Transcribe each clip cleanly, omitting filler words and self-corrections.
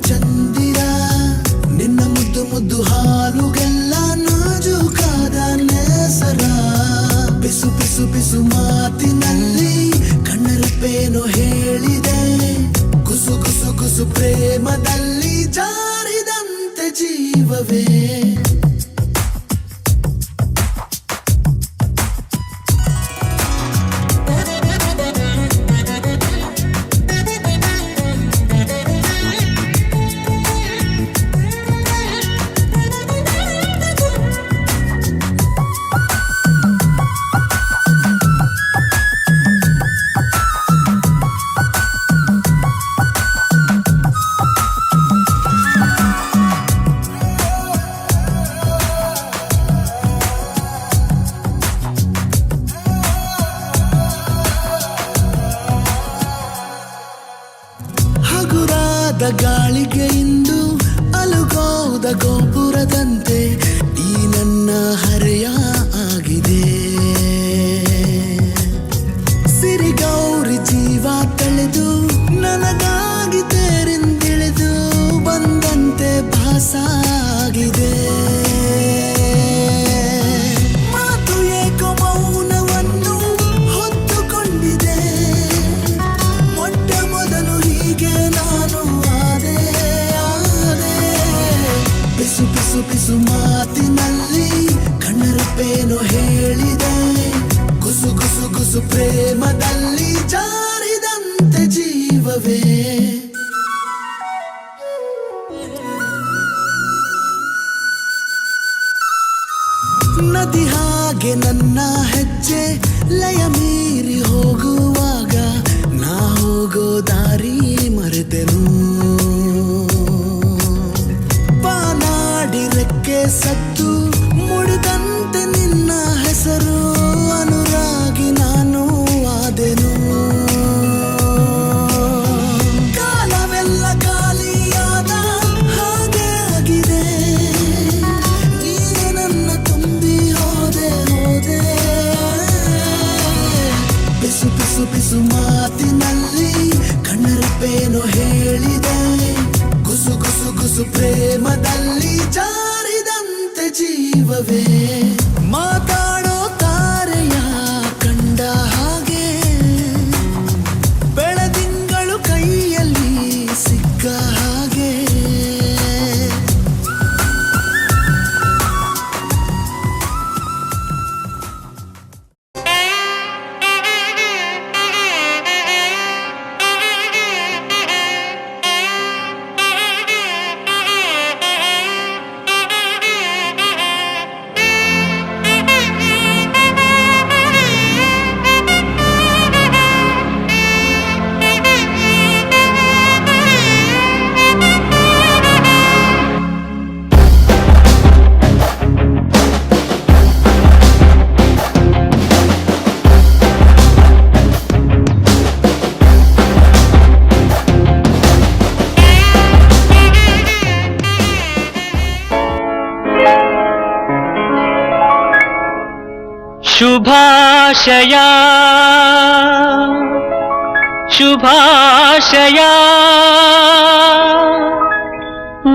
ಚಂದಿರ ನಿನ್ನ ಮುದ್ದು ಮುದ್ದು ಹಾಲುಗೆಲ್ಲ ನಾಜೂಕಾದ ನೇಸರ ಪಿಸು ಪಿಸು ಪಿಸು ಮಾತಿನಲ್ಲಿ ಕಣ್ಣರಪ್ಪೇನೋ ಹೇಳಿದೆ ಕುಸು ಕುಸು ಕುಸು ಪ್ರೇಮದಲ್ಲಿ ಜಾರಿದಂತೆ ಜೀವವೇ ಗಾಳಿಗೆ ಇಂದು ಅಲುಗೋದ ಗೋಪುರದಂತೆ ಈ ನನ್ನ ಹರೆಯ ಆಗಿದೆ ಸಿರಿಗೌರಿ ಜೀವ ತಳೆದು ನನಗಾಗಿ ತೇರಿಂದಿಳಿದು ಬಂದಂತೆ ಭಾಸ ಆಗಿದೆ ಮಾತು ಏಕೋ ಮೌನವನ್ನು ಹೊತ್ತುಕೊಂಡಿದೆ ಮೊಟ್ಟ ಮೊದಲು ಹೀಗೆ ನಾನು ಪಿಸು ಪಿಸು ಪಿಸು ಮಾತಿನಲ್ಲಿ ಕಣ್ಣರಪ್ಪೇನೋ ಹೇಳಿದೆ ಕುಸು ಕುಸು ಕುಸು ಪ್ರೇಮದಲ್ಲಿ ಜಾರಿದಂತೆ ಜೀವವೇ ನದಿ ಹಾಗೆ ನನ್ನ ಹೆಜ್ಜೆ ಲಯ ಮೀರಿ ಹೋಗುವಾಗ ನಾ ಹೋಗೋ ದಾರಿ ಮರೆತೆನು ರೆಕ್ಕೆ ಸತ್ತು ಮುಡಿದಂತೆ ನಿನ್ನ ಹೆಸರು ಅನುರಾಗಿ ನಾನು ಆದೆನು ಕಾಲವೆಲ್ಲ ಖಾಲಿಯಾದ ಹಾಗೆ ಆಗಿದೆ ನೀನೆ ನನ್ನ ತುಂಬಿ ಹೋದೆ ಹೋದೆ ಪಿಸು ಪಿಸು ಪಿಸು ಮಾತಿನಲ್ಲಿ ಕಣ್ಣರಪ್ಪೇನೋ ಹೇಳಿದೆ ಕುಸು ಕುಸು ಕುಸು ಪ್ರೇಮದಲ್ಲಿ ಜಾರಿದಂತೆ ಜೀವವೇ ಮಾತಾಡೋ ತಾರೆಯ ಕಂಡ ಹಾಗೆ ಬೆಳದಿಂಗಳು ಕೈಯಲ್ಲಿ ಸಿಕ್ಕ ಹಾಗೆ ಶುಭಾಶಯ ಶುಭಾಶಯ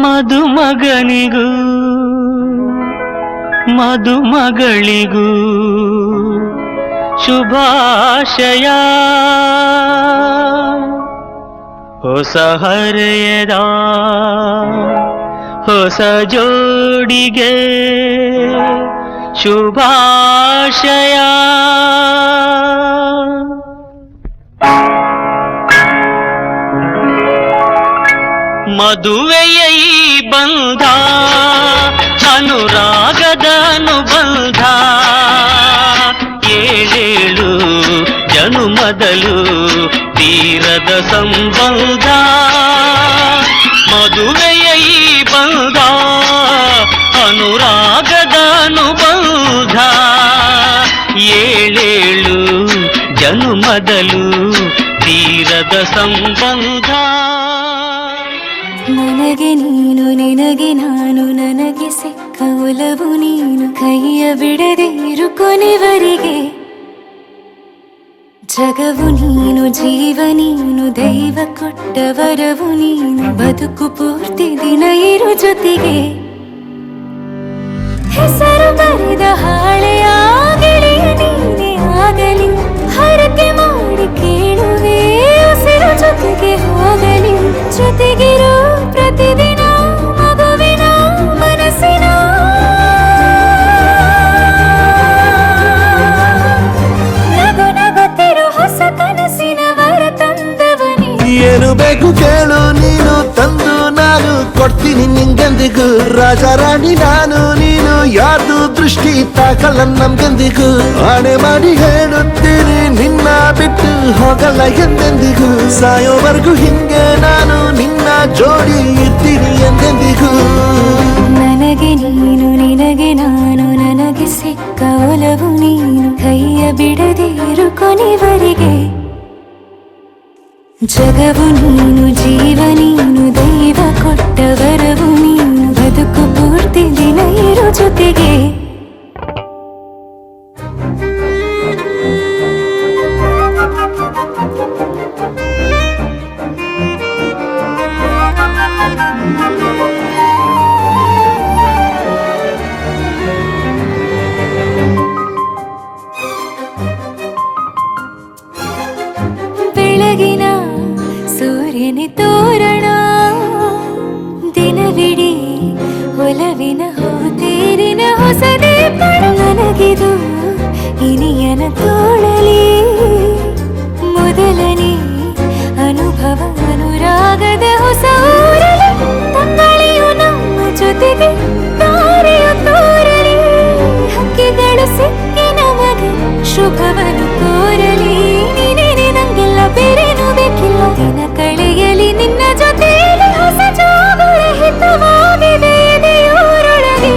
ಮದುಮಗನಿಗೂ ಮದುಮಗಳಿಗೂ ಶುಭಾಶಯ ಹೊಸ ಹರೆಯದ ಹೊಸ ಜೋಡಿಗೆ ಶುಭಾಶಯ ಮದುವೆಯ ಈ ಬಂಧ ಅನುರಾಗದ ಅನುಬಂಧ ಏಳೇಳು ಜನುಮದಲು ತೀರದ ಸಂಬಂಧ ಮದುವೆಯ ಈ ಬಂಧ ಅನುರಾಗದ ಅನುಬಂಧ ಏಳೇಳು ಜನುಮದಲು ತೀರದ ಸಂಬಂಧ ನನಗೆ ನೀನು ನಿನಗೆ ನಾನು ನನಗೆ ಸಿಕ್ಕ ಒಲವು ನೀನು ಕೈಯ ಬಿಡದೆ ಇರು ಕೊನೆವರೆಗೆ ಜಗವು ನೀನು, ಜೀವ ನೀನು, ದೈವ ಕೊಟ್ಟ ವರವು ನೀನು. ಬದುಕು ಪೂರ್ತಿ ದಿನ ಇರು ಜೊತೆಗೆ. ಹೆಸರು ಬರೆದ ಹಾಳೆಯ ಗೆಳೆಯ ನೀನೇ ಆಗಲಿ. ಹರಕೆ ಮಾಡಿ ಕೇಳುವೆ ಉಸಿರು ಜೊತೆಗೆ ಹೋಗಲಿ. ಜೊತೆಗಿರು ಪ್ರತಿದಿನ ಮಗುವಿನ ಮನಸ್ಸಿನ. ನಗು ನಗುತ್ತಿರು ಹೊಸ ಕನಸಿನ ವರ ತಂದವನೇ. ಏನು ಬೇಕು ಕೇಳು ನೀನು ತಂದು ನಾನು ಕೊಡ್ತೀನಿ ನಿಂಗೆಂದಿಗೂ. ರಾಜ ರಾಣಿ ನಾನು ನೀನು ಯಾರ್ದು ದೃಷ್ಟಿ ತಾಕಲ್ಲ ನಮ್ಗೆಂದಿಗೂ. ಆಣೆ ಮಾಡಿ ಹೇಳುತ್ತೀನಿ ನಿನ್ನ ಬಿಟ್ಟು ಹೋಗಲ್ಲ ಎಂದೆಂದಿಗೂ. ಸಾಯೋವರೆಗೂ ಹಿಂಗೆ ನಾನು ನಿನ್ನ ಜೋಡಿ ಇರ್ತೀನಿ ಎಂದೆಂದಿಗೂ. ನನಗೆ ನೀನು, ನಿನಗೆ ನಾನು, ನನಗೆ ಸಿಕ್ಕ ಒಲವು ನೀನು. ಕೈಯ ಬಿಡದೆ ಇರು ಕೊನೆವರೆಗೆ. ಜಗವು ನೀನು, ಜೀವ ನೀನು, ದೈವ ಕೊಟ್ಟ ವರವು ನೀನು. ಬದುಕು ಪೂರ್ತಿ ದಿನ ಇರು ಜೊತೆಗೆ. ಬೆಳಗಿನ ಸೂರ್ಯನ ತೋರಣ, ದಿನವಿಡೀ ಒಲವಿನ ಹೋತೇರಿನ ಹೊಸದೇ ಪಡ. ನನಗಿದು ಇನಿಯನ ತೋಳಲಿ ಮೊದಲನೇ ಅನುಭವ. ಅನುರಾಗದ ಹೊಸ ಊರಲಿ ತಂಗಳಿಯು ನಮ್ಮ ಜೊತೆಗೆ ತಾರೆಯು ತೋರಲಿ. ಹಕ್ಕಿಗಳು ಸಿಕ್ಕಿ ನಮಗೆ ಶುಭವನ್ನು ಕೋರಲಿ. ನೀನೇನೆ ನಂಗೆಲ್ಲ ಬೇರೇನು ಬೇಕಿಲ್ಲ. ದಿನ ಕಳೆಯಲಿ ನಿನ್ನ ಜೊತೆಯಲ್ಲಿ. ಹೊಸ ಜಾಗುಳ ಹಿತವಾಗಿದೆ ಎದೆಯೂರೊಳಗೆ.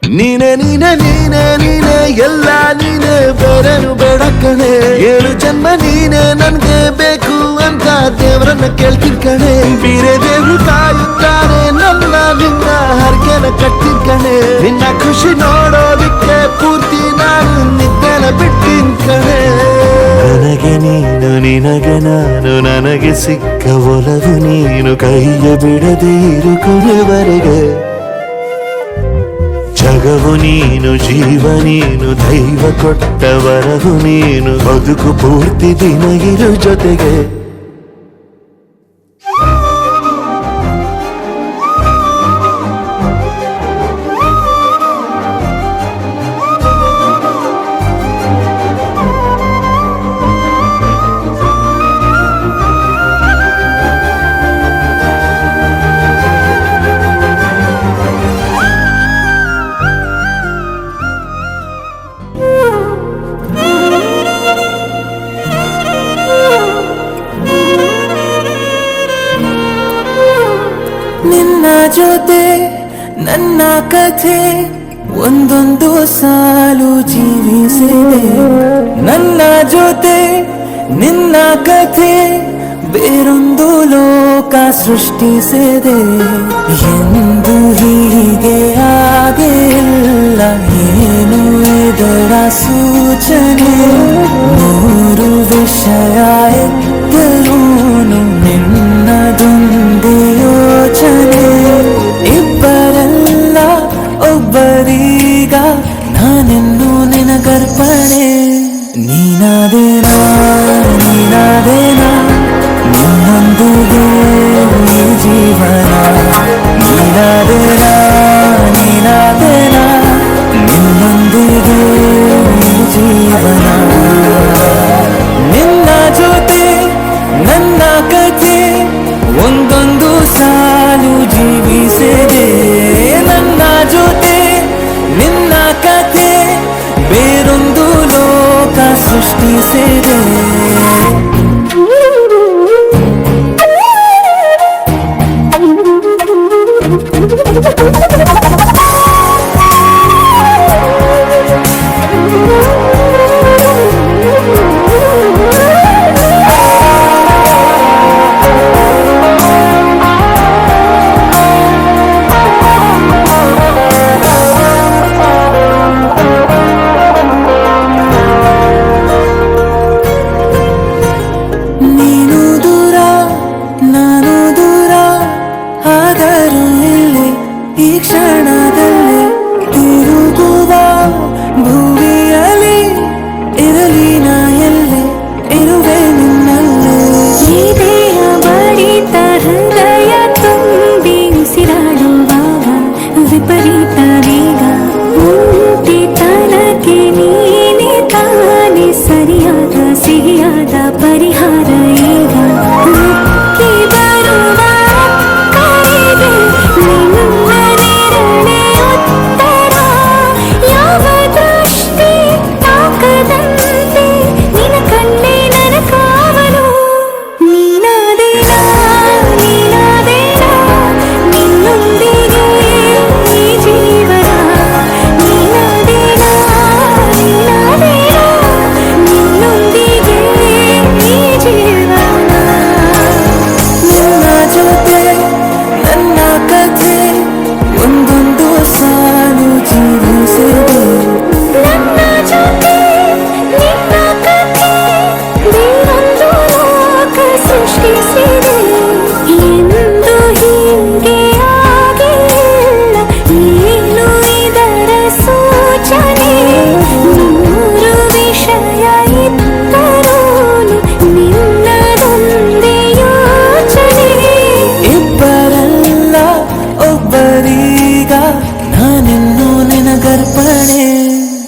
ನೀನೆ ನೀನೆ ನೀನೆ ನೀನೆ ಎಲ್ಲ ನೀನೆ, ಬೇರೆನು ಬೇಡ ಕಣೆ. 7 ಜನ್ಮ ನೀನೆ ನನ್ಗೆ ಬೇಕು ಅಂತ ದೇವರನ್ನ ಕೇಳ್ತೀನಿ ಕಣೆ. ಬೇರೆ ದೇವ್ರು ಕಾಯುತ್ತಾರೆ ನನ್ನ ನಿನ್ನ ಹರಕೆನ ಕಟ್ತೀನಿ ಕಣೆ. ನಿನ್ನ ಖುಷಿ ನೋಡೋದಿಕ್ಕೆ ಪೂರ್ತಿ ನಾನು ನಿದ್ದೆನ ಬಿಟ್ಟಿನ್ ಕಣೆ. ನನಗೆ ನೀನು, ನಿನಗೆ ನಾನು, ನನಗೆ ಸಿಕ್ಕ ಒಲವು ನೀನು. ಕೈಯ ಬಿಡದೆ ಇರು ಕೊನೆವರೆಗೆ. ಜಗವು ನೀನು, ಜೀವ ನೀನು, ದೈವ ಕೊಟ್ಟ ವರವು ನೀನು. ಬದುಕು ಪೂರ್ತಿ ದಿನ ಇರು ಜೊತೆಗೆ. ನಿನ್ನ ಜೊತೆ ನನ್ನ ಕಥೆ ಒಂದೊಂದು ಸಾಲು ಜೀವಿಸಿದೆ. ನನ್ನ ಜೊತೆ ನಿನ್ನ ಕಥೆ ಬೇರೊಂದು ಲೋಕ ಸೃಷ್ಟಿಸಿದೆ. ಎಂದು ಹೀಗೆ ಆಗಿಲ್ಲ, ಏನು ಇದರ ಸೂಚನೆ. 100 ವಿಷಯ ಎತ್ತರೂನು ನಿನ್ನದೊಂದು ಯೋಚನೆ. ಇಬ್ಬರಲ್ಲ ಒಬ್ಬರೀಗ ನಾನೆನ್ನು ನಿನಗರ್ಪಣೆ. ನೀನಾದೇನಾ ನೀನಾದೇನಾ ನಿನ್ನೊಂದಿಗೆ ಈ ಜೀವನ. ನೀನಾದೇನಾ ನೀನಾದೇನಾ ನಿನ್ನೊಂದಿಗೆ ಈ ಜೀವನ. ನಿನ್ನ ಜೊತೆ ನನ್ನ ಕಥೆ ಒಂದೊಂದು ಸಾಲು ಜೀವಿಸಿದೆ. ನನ್ನ ಜೊತೆ ನಿನ್ನ ಕಥೆ ಬೇರೊಂದು ಲೋಕ ಸೃಷ್ಟಿಸಿದೆ.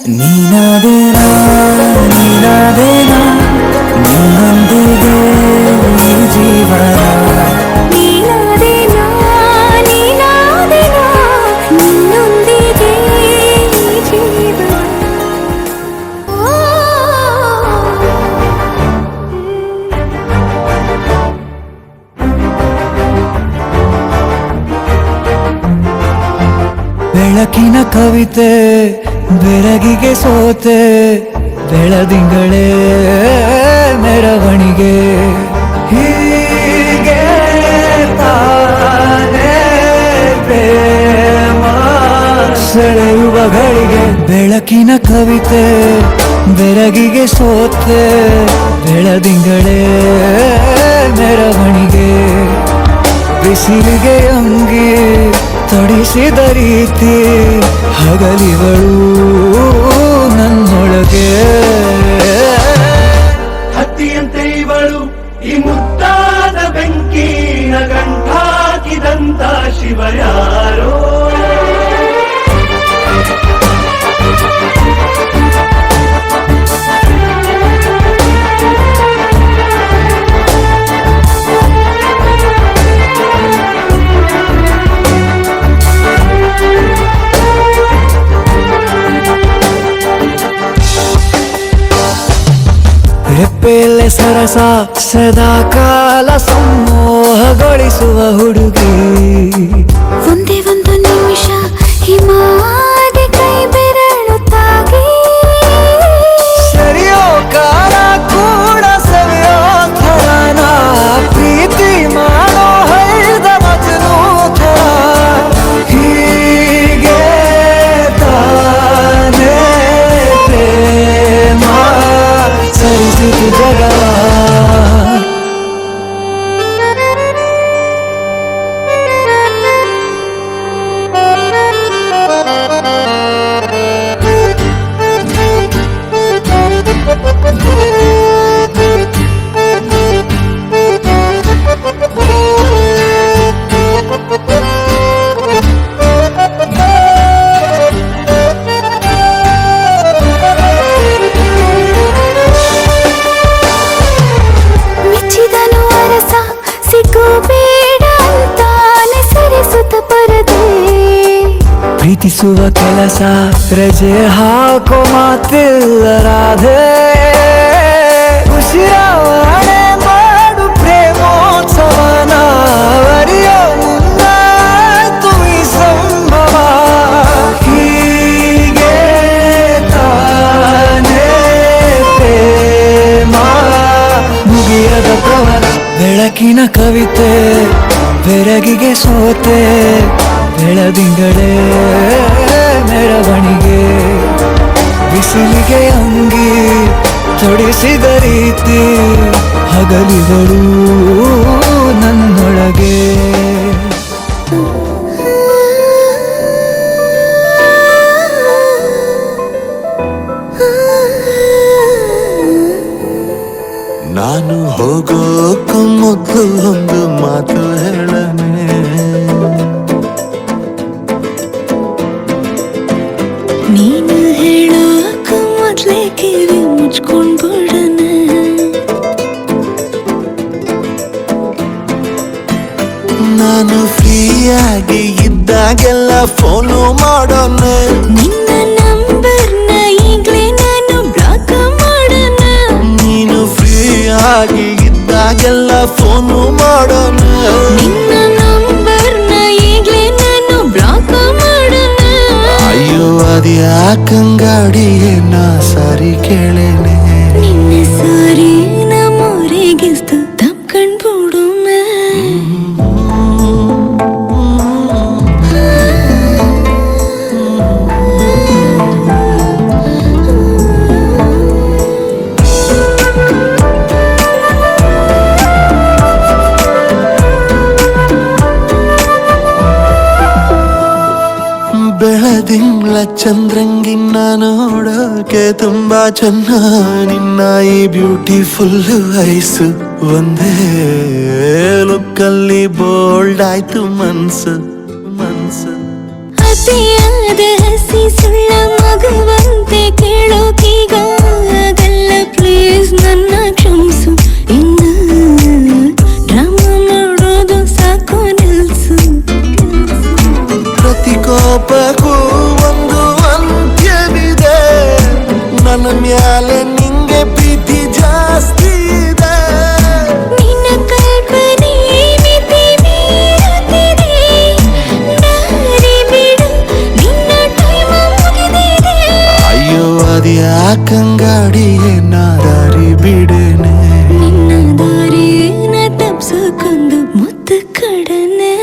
ನೀನಾದೇನಾ ನೀನಾದೇನಾ ನಿನ್ನೊಂದಿಗೆ ಈ ಜೀವನ ನೀನಾದೇನಾ ನೀನಾದೇನಾ ನಿನ್ನೊಂದಿಗೆ ಈ ಜೀವನ ಬೆಳಕಿನ ಕವಿತೆ ಬೆರಗಿಗೆ ಸೋತೆ ಬೆಳದಿಂಗಳೇ ಮೆರವಣಿಗೆ ಹೀಗೆ ತಾನೇ ಪ್ರೇಮ ಸೆಳೆಯುವ ಗಳಿಗೆ ಬೆಳಕಿನ ಕವಿತೆ ಬೆರಗಿಗೆ ಸೋತೆ ಬೆಳದಿಂಗಳೇ ಮೆರವಣಿಗೆ ಬಿಸಿಲಿಗೆ ಅಂಗಿ ತೊಡಿಸಿದ ರೀತಿ ಹಗಲಿಗಳು ನನ್ನೊಳಗೆ ಹತ್ತಿಯಂತೆ ಇವಳು ಈ ಮುದ್ದಾದ ಬೆಂಕಿನ ಗಂಟಾಕಿದಂತ ಶಿವ ಯಾರೋ ರೆಪ್ಪೆಯಲ್ಲೇ ಸರಸ ಸದಾ ಕಾಲ ಸಂಮೋಹಗೊಳಿಸುವ ಹುಡುಗಿ ಒಂದೇ ಒಂದು ನಿಮಿಷ ಹಿಮಾದಿ ಕೈ ಬೆರಳು ತಾಗಿ ಸರಿಯೋ ಕಾಲ ಕೂಡ ಸವಿಯೋ ಥರನ ಪ್ರೀತಿ ಮಾಡೋ ಹೈದ ಮಜನು ಥರ ಹೀಗೆ ತಾನೇ ಪ್ರೇಮ ಸರಿಸಿತು ಜಗ ಮೆಚ್ಚಿದನು ಅರಸ ಸಿಗೋ ಬೇಡ ಅಂತಾನೆ ಸರಿಸುತ್ತ ಪರದೆ ಪ್ರೀತಿಸುವ ಕೆಲಸ ರಜೆ ಹಾಕೋ ಮಾತಿಲ್ಲ ರಾಧೆ ಉಸಿರಾವಣೆ ಮಾಡು ಪ್ರೇಮೋತ್ಸವನ ಅರಿಯೋ ಮುಂದಾಯ್ತು ಈ ಸಂಭವ ಹೀಗೆ ತಾನೇ ಪ್ರೇಮ ಮುಗಿಯದ ಪ್ರವರ ಬೆಳಕಿನ ಕವಿತೆ ಬೆರಗಿಗೆ ಸೋತೆ ಬೆಳದಿಂಗಳೇ ಮೆರವಣಿಗೆ ಬಿಸಿಲಿಗೆ ಅಂಗಿ ತೊಡಿಸಿದ ರೀತಿ ಹಗಲಿಗಳು ನನ್ನೊಳಗೆ ನಾನು ಹೋಗೋಕ್ಕೂ ಮೊದಲು ಒಂದು ಮಾತು ಹೇಳನೆ ನೀನು ಹೇಳೋಕ ಮೊದ್ಲೇ ಕಿವಿ ಮುಚ್ಕೊಂಡ್ ಬಿಡಣ ನಾನು ಫ್ರೀಯಾಗಿ ಇದ್ದಾಗೆಲ್ಲ ಫೋನು ಮಾಡೋಣ ನಿನ್ನ ನಂಬರ್ನ ಈಗ್ಲೇ ನಾನು ಬ್ಲಾಕ್ ಮಾಡೋಣ ನೀನು ಫ್ರೀಯಾಗಿ ಇದ್ದಾಗೆಲ್ಲ ಫೋನು ಮಾಡೋಣ ನಿನ್ನ ನಂಬರ್ನ ಈಗ್ಲೇ ನಾನು ಬ್ಲಾಕ್ ಮಾಡೋಣ ಅಯ್ಯೋ ಅದ್ಯಾಕಂಗಾಡಿಯೇ ನಾ ಸಾರಿ ಕೇಳೇನೆ ನಿನ್ನ ಸಾರಿ ನಮ್ಮೂರಿಗಿಸ್ತು ತಪ್ಕೊಂಡ್ಬಿಡುಮ ಬೆಳದಿಂಗ್ಳ ಚಂದ್ರಂಗಿನ್ನ ನೋಡೋಕೆ ತುಂಬಾ ಚೆನ್ನ ನಿನ್ನ ಈ ಬ್ಯೂಟಿಫುಲ್ ಐಸು ಒಂದೇ ಲುಕ್ಕಲ್ಲಿ ಬೋಲ್ಡ್ ಆಯ್ತು ಮನ್ಸು ಮನ್ಸು ಅತಿಯಾದ ಹಸಿ ಸುಳ್ಳ ಮಗುವಂತೆ ಮದಿಯ ಕಂಗಾಡಿಯೇ ನಾ ದಾರಿ ಬಿಡೇನೆ. ನಿನ್ನ ದಾರಿನ ತಪ್ಸಕ್ಕೊಂದು ಮುತ್ತು ಕಡನೆ.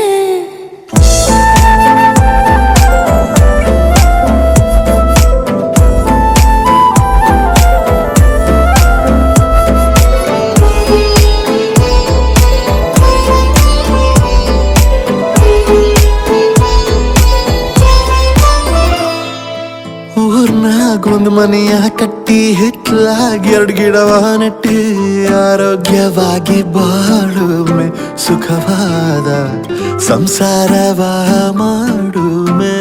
ಊರ್ನಾಗ ಒಂದ್ ಮನೆಯ ಕಟ್ಟಿ ಹಿತ್ಲಾಗಿ 2 ಗಿಡವ ನೆಟ್ಟಿ ಆರೋಗ್ಯವಾಗಿ ಬಾಳುಮೆ ಸುಖವಾದ ಸಂಸಾರವ ಮಾಡುಮೆ.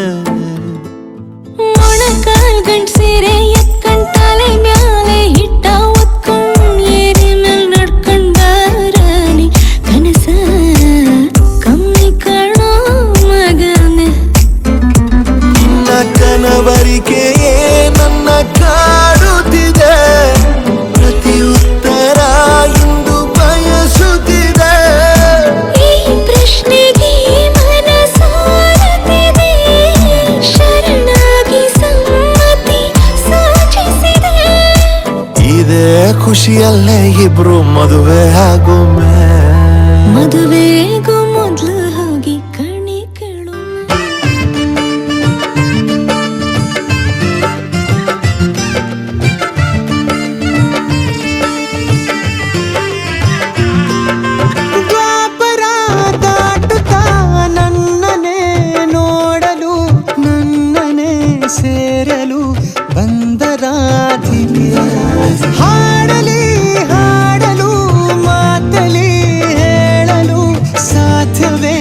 ಮೊಣಕಾಲ್ ಗಂಟ್ ಸೀರೆ ಎತ್ಕೊಂಡ್ ತಲೆ ಮ್ಯಾಲೆ ಹಿಟ್ಟ ಒತ್ಕೊಂಡ್ ಏರಿ ಮೇಲ್ ನಡ್ಕೊಂಡ್ ಬಾರಾಣಿ ಕನಸ ಕಮ್ಮಿ ಕಾಣೋ ಮಗನೆ. ನಿನ್ನ ಕನವರಿಕೆಯೇ ನನ್ನ ಕಾಡುತ್ತಿದೆ, ಪ್ರತಿ ಉತ್ತರ ಇಂದು ಬಯಸುತ್ತಿದೆ. ಈ ಪ್ರಶ್ನೆಗೆ ಮನಸಾರತಿದೆ, ಶರಣಾಗಿ ಸಮ್ಮತಿ ಸೂಚಿಸಿದೆ. ಇದೇ ಖುಷಿಯಲ್ಲೇ ಇಬ್ರು ಮದುವೆ ಆಗೊಮ್ಮೆ. ಮದುವೆಗೂ ಮೊದ್ಲು ಹೋಗಿ ಕಣಿ ಕೇಳು. ದ್ವಾಪರ ದಾಟುತ್ತಾ ನನ್ನನೆ ನೋಡಲು ನನ್ನನೆ ಸೇರಲು ಬಂದರಾಧಿಕೆ. ಹಾಡಲಿ ಹಾಡಲು ಮಾತಲಿ ಹೇಳಲು ಸಾಧ್ಯವೇ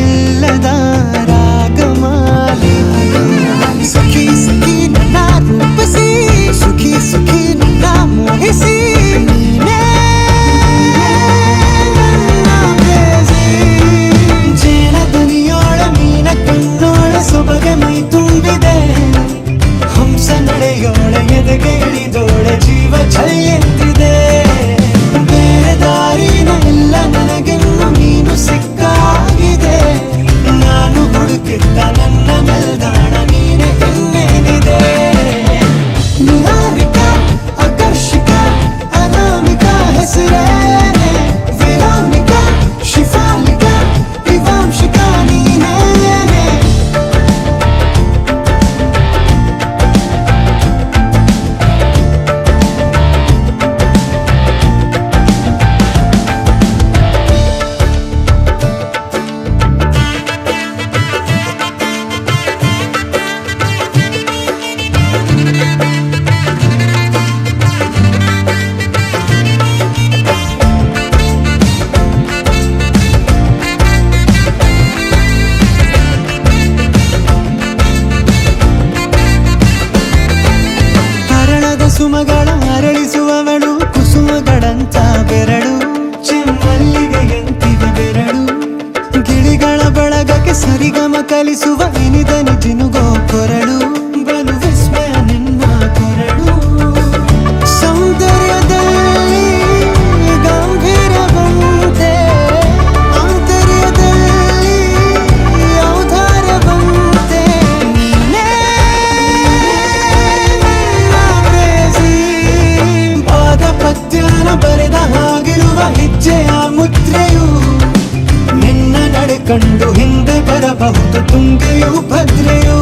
ಇಲ್ಲದ ರಾಗಮಾಲೆ. ಸುಖಿ ಸುಖಿ ನನ್ನ ರೂಪಿಸಿ, ಸುಖಿ ಸುಖಿ ನನ್ನ ಮೋಹಿಸಿ, ನೀನೇ ನನ್ನ ಪ್ರೇಯಸಿ. ಜೇನ ದನಿಯೋಳ ಮೀನ ಕಣ್ಣೋಳ ಸೊಬಗೆ ಮೈ ತುಂಬಿದೆ, ಹಂಸ ನಡೆಯೋಳ ಎದೆಗೆ ಇಳಿದೋಳೆ ಜೀವ ಛಲ್ಲೆಂದಿದೆ. ಬೇರೆ ದಾರಿನ ಇಲ್ಲ ನನಗೆನ್ನು ನೀನು ಸಿಕ್ಕಾಗಿದೆ, ನಾನು ಹುಡುಕಿದ್ದ ನನ್ನ ನಿಲ್ದಾಣ ನೀನೆ ಇನ್ನೇನಿದೆ. ನಿಹಾರಿಕ ಆಕರ್ಷಿಕ ಅನಾಮಿಕ ಹೆಸರೇನೆ, ವಿರಾಮಿಕ ಶಿಫಾಲಿಕ ವಿವಾಂಶಿಕ ನೀನೇನೆ. ಹರಳದ ಸುಮಗಳ ಅರಳಿಸುವವಳು, ಕುಸುಮಗಳಂತ ಬೆರಳು, ಚೆಮ್ಮಲ್ಲಿಗೆಯಂತಿವೆ ಬೆರಳು. ಗಿಳಿಗಳ ಬಳಗಕ್ಕೆ ಸರಿಗಮ ಕಲಿಸುವ ಇನಿದನಿ ಜಿನುಗೋ ಕೊರಳು, ಬಲು ವಿಸ್ಮಯ ನಿನ್ನ ಕೊರಳು. ಸೌಂದರ್ಯದಲ್ಲಿ ಗಂಭೀರವಂತೆ, ಆಂತರ್ಯದಲ್ಲಿ ಔದಾರ್ಯವಂತೆ, ನೀನೇ ನನ್ನ ಪ್ರೇಯಸಿ. ಪಾದ ಪದ್ಯನ ಬರೆದ ಹಾಗಿರುವ ಹೆಜ್ಜೆಯ ಮುದ್ರೆಯು, ನಿನ್ನ ನಡೆ ಕಂಡು ಹಿಂದೆ ಬರಬಹುದು ತುಂಗೆಯು ಭದ್ರೆಯು.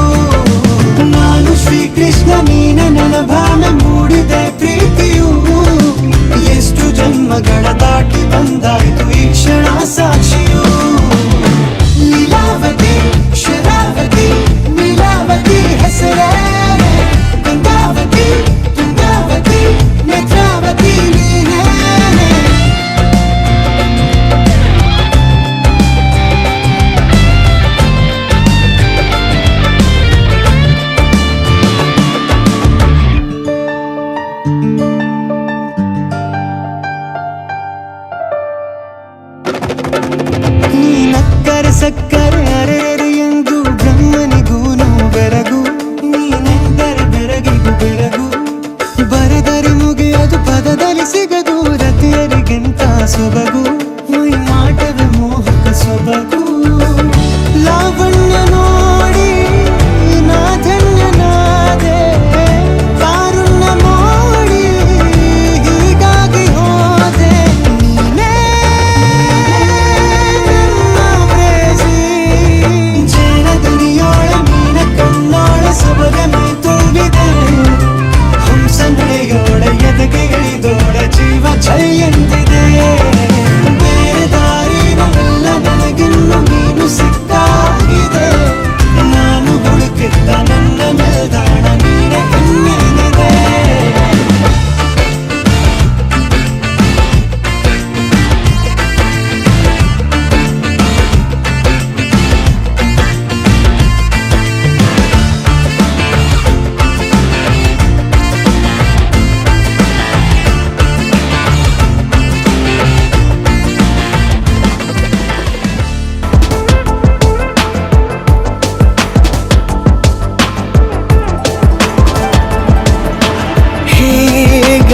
ನಾನು ಶ್ರೀಕೃಷ್ಣ ನೀನೆ ನನ್ನ ಭಾವನೆ ಮೂಡಿದೆ ಪ್ರೀತಿಯು, ಎಷ್ಟು ಜನ್ಮಗಳ ದಾಟಿ ಬಂದಾಯ್ತು ಈ ಕ್ಷಣ ಸಾಕ್ಷಿಯು. ಲೀಲಾವತಿ ಶರಾವತಿ ನೀಲಾವತಿ ಹೆಸರೇನೆ, ಗಂಗಾವತಿ ತುಂಗಾವತಿ ನೇತ್ರಾವತಿ ನೀನೇನೆ.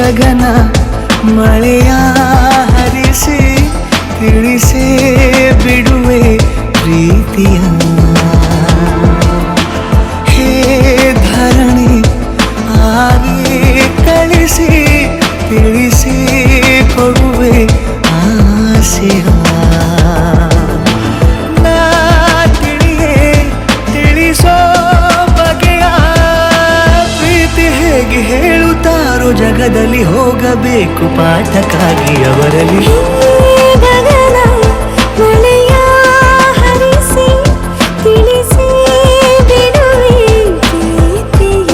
ಗಗನ ಮಳೆಯ ಹರಿಸಿ ತಿಳಿಸೇ ಬಿಡುವೆ ಪ್ರೀತಿಯ ಹೇ ಧರಣಿ ಆಗಿ ಕಳಿಸಿ ತಿಳಿಸಿ ಕೊಡುವೆ ಆಸೆಯ ನಾ ತಿಳಿಯೇ ತಿಳಿಸೋ ಬಗೆಯ ಪ್ರೀತಿ ಹೇಗೆ ಹೇಳುತ್ತಾರೋ ಜಗದಲ್ಲಿ ಹೋಗಬೇಕು ಪಾಠಕ್ಕಾಗಿ ಅವರಲ್ಲಿ ಗಗನ ಮಳೆಯ ಹರಿಸಿ ತಿಳಿಸಿ ಬಿಡುವೆ ಪ್ರೀತಿಯ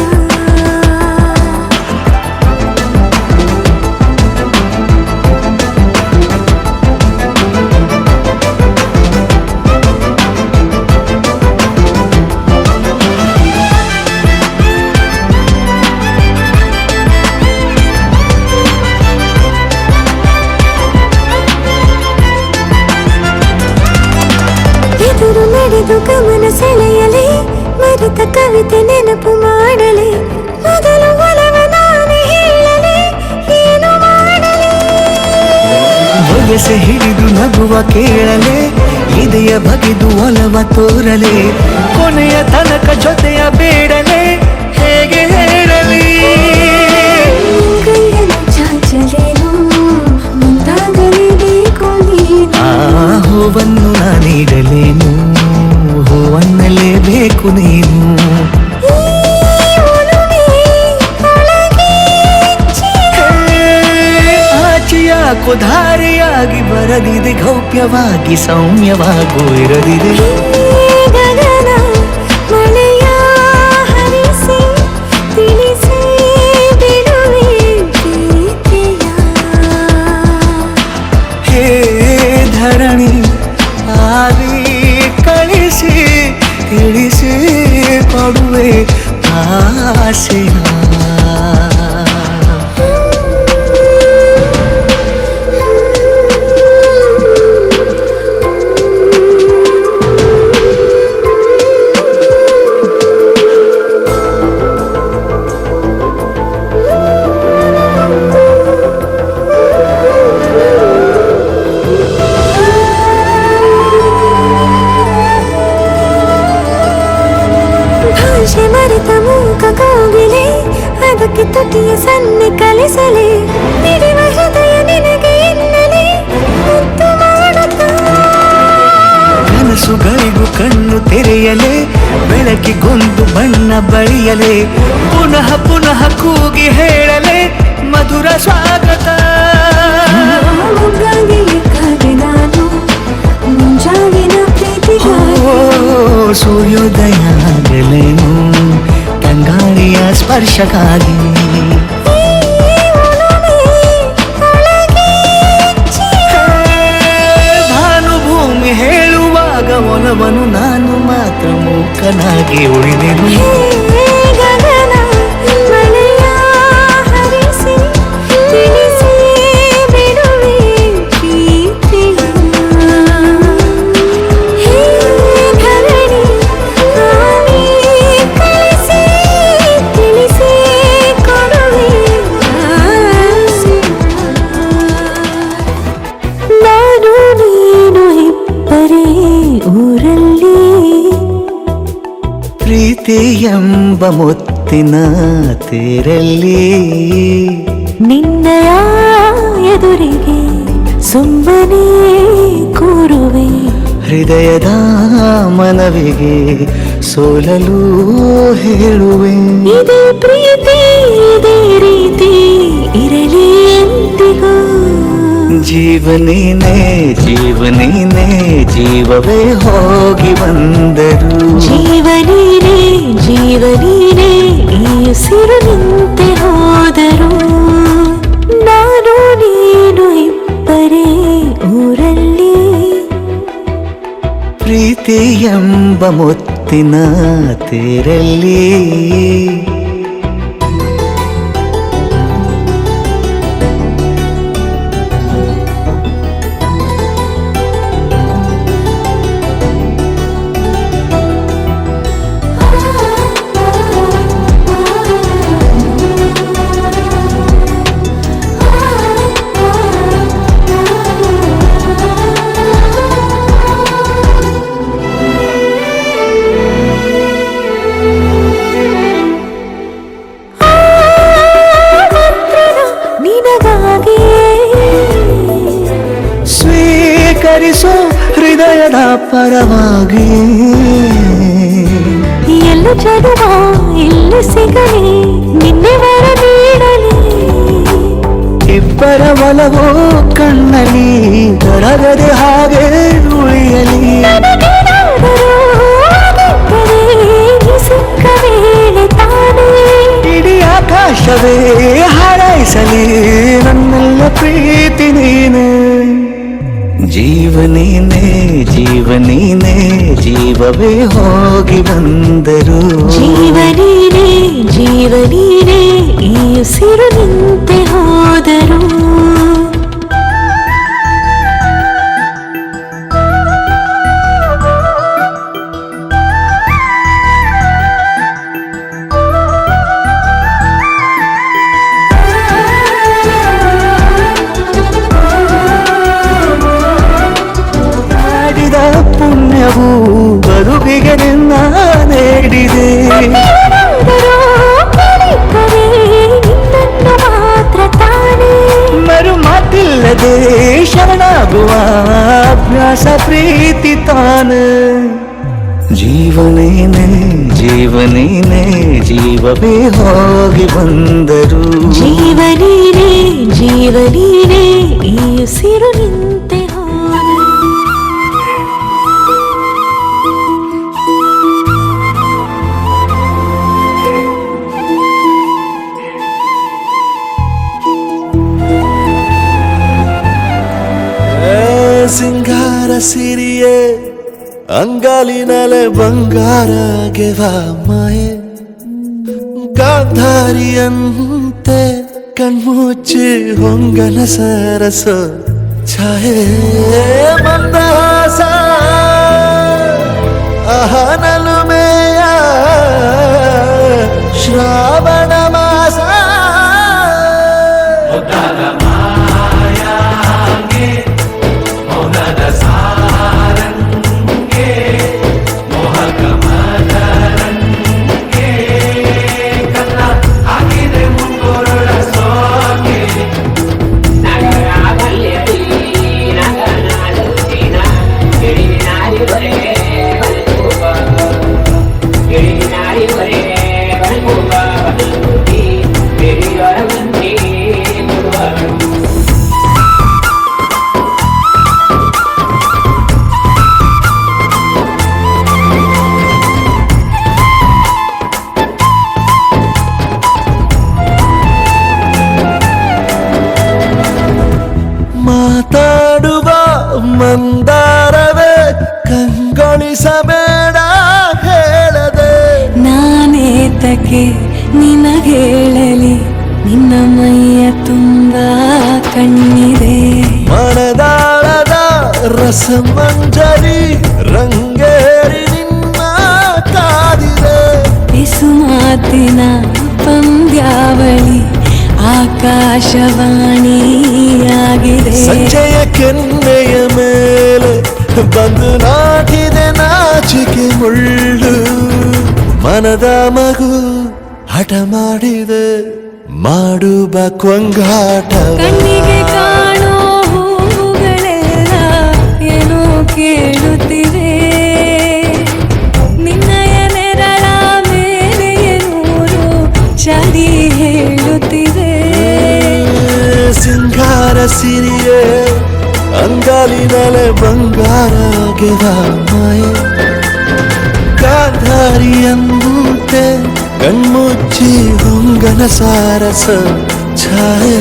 ಎದುರು ನಡೆದು ಗಮನ ಸೆಳೆಯಲಿ ಮರೆತ ಕವಿತೆ ನೆನಪು ಮಾಡಲಿ ಮೊದಲು ಒಲವ ನಾನೇ ಹೇಳಲಿ ಏನು ಮಾಡಲಿ ಬೊಗಸೆ ಹಿಡಿದು ನಗುವ ಕೇಳಲೆ ಇದೆಯ ಬಗೆದು ಒಲವ ತೋರಲೆ ಕೊನೆಯ ತನಕ ಜೊತೆಯ ಬೇಡಲೆ ಹೇಗೆ ಹೇಳಲಿ ಕೈಯನ್ನು ಚಾಚಲೇನು ಮುಂದಾಗಲೇಬೇಕು ನೀನು ಆ ಹೂವನ್ನು ನಾನೀಡಲೇನು ಹೂವನ್ನಲೇಬೇಕು ನೀನು ಈ ಒಲವೇ ಒಳಗೆ ಆಚೆಯಾಕೋ ಧಾರೆಯಾಗಿ ಬರದಿದೆ ಗೌಪ್ಯವಾಗಿ ಸೌಮ್ಯವಾಗೂ ಇರದಿದೆ ಗಗನ ಮಳೆಯ ಹರಿಸಿ ತಿಳಿಸಿ ಬಿಡುವೆ ಪ್ರೀತಿಯ ಹೇ ಧರಣಿ ಆವಿ ಕಳಿಸಿ ತಿಳಿಸಿ ಕೊಡುವೆ ಆಸೆಯ ಭಾಷೆ ಮರೆತ ಮೂಕ ಕೋಗಿಲೆ ಅದಕ್ಕೆ ತುಟಿಯ ಸನ್ನೆ ಕಲಿಸಲಿ ನಿಡಿವ ಹೃದಯ ನಿನಗೆ ಎನ್ನಲಿ ಮುದ್ದು ಮಾಡುತ್ತಾ ಕನಸುಗಳಿಗೂ ಕಣ್ಣು ತೆರೆಯಲೆ ಬೆಳಕಿಗೊಂದು ಬಣ್ಣ ಬಳಿಯಲೆ ಪುನಃ ಪುನಃ ಕೂಗಿ ಹೇಳಲೆ ಮಧುರ ಸ್ವಾಗತ ಮುಗ್ಗಾಗಿ ಕಾದೆ ನಾನು ಮುಂಜಾವಿನ ಪ್ರೀತಿಗಾಗಿ ಓ ಸೂರ್ಯೋದಯ ಆಗಲೇನು ತಂಗಾಳಿಯ ಸ್ಪರ್ಶಕ್ಕಾಗಿ ಭಾನುಭೂಮಿ ಹೇಳುವಾಗ ಒಲವನು ನಾನು ಮಾತ್ರ ಮೂಕನಾಗಿ ಉಳಿದೆನು ಗಗನ ಮಳೆಯ ಹರಿಸಿ ತಿಳಿಸಿ ಬಿಡುವೆ ಪ್ರೀತಿಯ ಹೇ ಧರಣಿ ಆವಿ ಕಳಿಸಿ ತಿಳಿಸಿ ಕೊಡುವೆ ಆಸೆಯ ನಾನು ನೀನು ಇಬ್ಬರೇ ಊರಲ್ಲಿ ಪ್ರೀತಿ ಎಂಬ ಮುತ್ತಿನ ತೇರಲ್ಲಿ ನಿನ್ನಯ ಎದುರಿಗೆ ಸುಮ್ಮನೆ ಕೂರುವೆ ಹೃದಯದ ಮನವಿಗೆ ಸೋಲಲು ಹೇಳುವೆ ಇದೇ ಪ್ರೀತಿ ಇದೇ ರೀತಿ ಇರಲಿ ಎಂದಿಗೂ ಜೀವನೇನೆ ಜೀವನೇನೆ ಜೀವವೇ ಹೋಗಿ ಬಂದರು ಜೀವನೀನೇ ಜೀವನೀನೇ ಈ ಉಸಿರು ನಿಂತೆ ಹೋದರು ನಾನು ನೀನು ಇಬ್ಬರೇ ಊರಲ್ಲಿ ಪ್ರೀತಿ ಎಂಬ ಮುತ್ತಿನ ತೇರಲ್ಲಿ ಸೆಳೆದ ಪರವಾಗಿ ಎಲ್ಲ ಜನುಮ ಇಲ್ಲಿ ಸಿಗಲಿ ನಿನ್ನೆ ವರ ನೀಡಲಿ ಇಬ್ಬರ ಒಲವೋ ಕಣ್ಣಲ್ಲಿ ತೊಡಗದೆ ಹಾಗೆ ಉಳಿಯಲಿ ನನಗೇನಾದರೂ ಆಗುತ್ತದೆ ಈ ಸಿಕ್ಕ ವೇಳೆ ತಾನೇ ಇಡೀ ಆಕಾಶವೇ ಹಾರೈಸಲಿ ನನ್ನೆಲ್ಲ ಪ್ರೀತಿ ನೀನೆ ಜೀವನೀನೇ ಜೀವನೀನೇ ಜೀವವೇ ಹೋಗಿ ಬಂದರು ಜೀವನೀನೇ ಜೀವನೀನೇ ಈ ಉಸಿರು ನಿಂತೆ ಹೋದರು ಮಾಡಿದ ಪುಣ್ಯವು ಬದುಕಿಗೆ ನಿನ್ನ ನೀಡಿದೆ ಏನಾದರೂ ಕಲಿತರೆ ನಿನ್ನನ್ನು ಮಾತ್ರ ತಾನೇ ಮರು ಮಾತಿಲ್ಲದೆ ಶರಣಾಗುವ ಅಭ್ಯಾಸ ಪ್ರೀತಿ ತಾನೆ ಜೀವನೇನೆ ಜೀವನೇನೆ ಜೀವವೇ ಹೋಗಿ ಬಂದರು ಜೀವನೀನೇ ಜೀವನೀನೇ ಈ ಉಸಿರು ನಿಂತೆ ಹೋದರು ಸಿಂಗಾರ ಸಿರಿಯೇ ಅಂಗಾಲಿನಲೆ ಬಂಗಾರ ಗೆವ ಮಾಯೆ ಗಾಂಧಾರಿಯಂತೆ ಕಣ್ಮುಚ್ಚಿ ಹೊಂಗನ ಸರಸ ಛಾಯೆ ಮಂದಹಾಸ ಅಹನಲುಮೆಯ ಶ್ರಾವಣ ಮಾಸ ಮಾತಾಡುವ ಮಂದಾರವೇ ಕಂಗೊಳಿಸಬೇಡ ಹೇಳದೆ ನಾನೇತಕ್ಕೆ ನಿನಗೇಳಲಿ ನಿನ್ನ ಮೈಯ ತುಂಬ ಕಣ್ಣಿದೆ ಮನದಾಳದ ರಸಮಂಜರಿ ರಂಗೇರಿ ನಿನ್ನ ಕಾದಿದೆ ಬಿಸು ಮಾತಿನ ಪಂದ್ಯಾವಳಿ ಆಕಾಶವಾಣಿಯಾಗಿದೆ ಸಂಜೆಯ ಕೆನ್ನೆಯ ಮೇಲೆ ಬಂದು ನಾಟಿದೆ ನಾಚಿಕೆ ಮುಳ್ಳು ಮನದ ಮಗು ಹಠ ಮಾಡಿದೆ ಮಾಡುವ ಕೊಂಗಾಟ ಕಣ್ಣಿಗೆ ಕಾಣೋ ಹೂಗಳೆಲ್ಲ ಏನೋ ಕೇಳುತ್ತಿವೆ ನಿನ್ನಯ ನೆರಳ ಮೇಲೆ ನೂರು ಚಳಿ ಹೇಳುತ್ತಿವೆ ಸಿಂಗಾರ ಸಿರಿಯೇ ಅಂಗಾಲಿನಲೆ ಬಂಗಾರ ಗೆವ ಮಾಯೆ ಗಾಂಧಾರಿಯಂತೆ ಕಣ್ಮುಚ್ಚಿ ಹೊಂಗನ ಸಾರಸ ಛಾಯೆ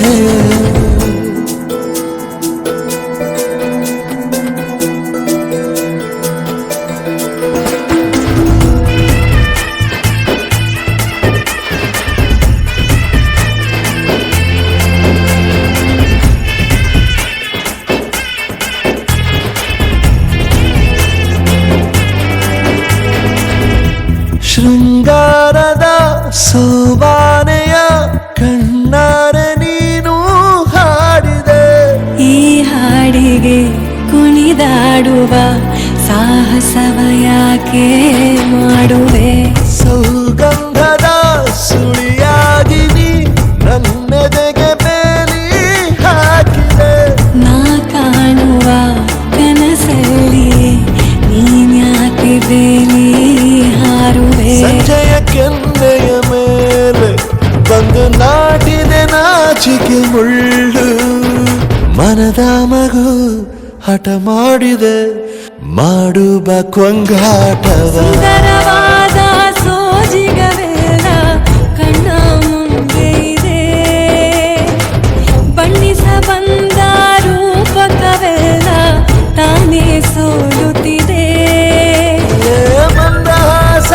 ಶೃಂಗಾರದ ಸೋಬಾನೆಯ ಕಣ್ಣಾರೆ ನೀನು ಹಾಡಿದೆ ಈ ಹಾಡಿಗೆ ಕುಣಿದಾಡುವ ಸಾಹಸವ ಯಾಕೆ ಮಾಡುವೆ ಸೌಗಂಧದ ಸುಳಿಯಾಗಿ ನೀ ನನ್ನೆದೆಗೆ ಬೇಲಿ ಹಾಕಿದೆ ನಾ ಕಾಣುವ ಕನಸಲ್ಲಿ ಇಂದು ನಾಟಿದೆ ನಾಚಿಕೆ ಮುಳ್ಳು ಮನದ ಮಗು ಹಠ ಮಾಡಿದೆ ಮಾಡುವ ಕೊಂಗಾಟವ ಸುಂದರವಾದ ಸೋಜಿಗವೆಲ್ಲ ಕಣ್ಣ ಮುಂದೆ ಇದೆ ಬಣ್ಣಿಸ ಬಂದ ರೂಪಕವೆಲ್ಲ ತಾನೇ ಸೋಲುತ್ತಿದೆ ಮಂದಹಾಸ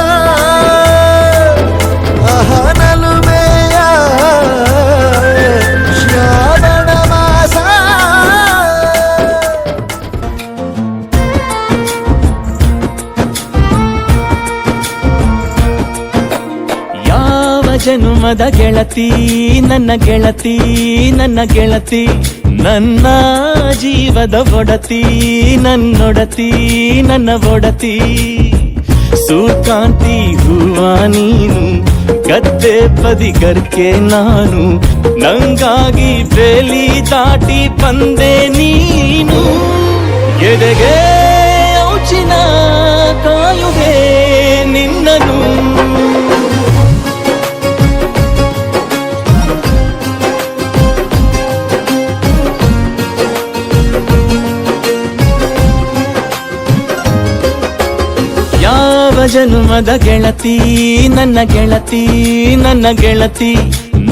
ಅಹನಲುಮೆಯ ಶ್ರಾವಣ ಮಾಸ ಯಾವ ಜನುಮದ ಗೆಳತಿ ನನ್ನ ಗೆಳತಿ ನನ್ನ ಗೆಳತಿ ನನ್ನ ಜೀವದ ಒಡತಿ ನನ್ನೊಡತಿ ನನ್ನ ಒಡತಿ ಸೂರ್ಕಾಂತಿ ಹೂವ ನೀನು ಗದ್ದೆ ಬದಿಗರ್ಕೆ ನಾನು ನಂಗಾಗಿ ಬೇಲಿ ದಾಟಿ ಬಂದೆ ನೀನು ಎಡೆಗೆ ಔಚಿನ ಕಾಯುವೆ ನಿನ್ನನು ಯಾವ ಜನುಮದ ಗೆಳತಿ ನನ್ನ ಗೆಳತಿ ನನ್ನ ಗೆಳತಿ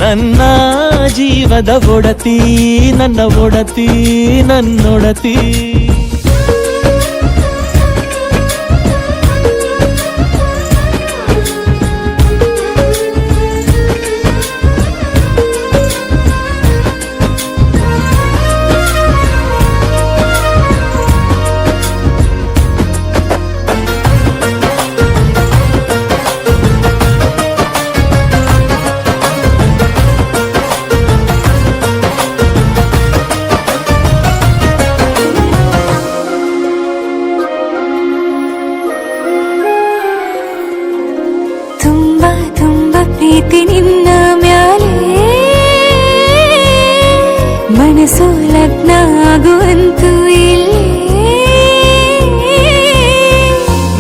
ನನ್ನ ಜೀವದ ಒಡತಿ ನನ್ನ ಒಡತಿ ನನ್ನೊಡತಿ ತುಂಬ ತುಂಬ ಪ್ರೀತಿ ನಿನ್ನ ಮ್ಯಾಲೆ ಮನಸ್ಸು ಲಗ್ನ ಆಗುವಂತೂ ಇಲ್ಲೇ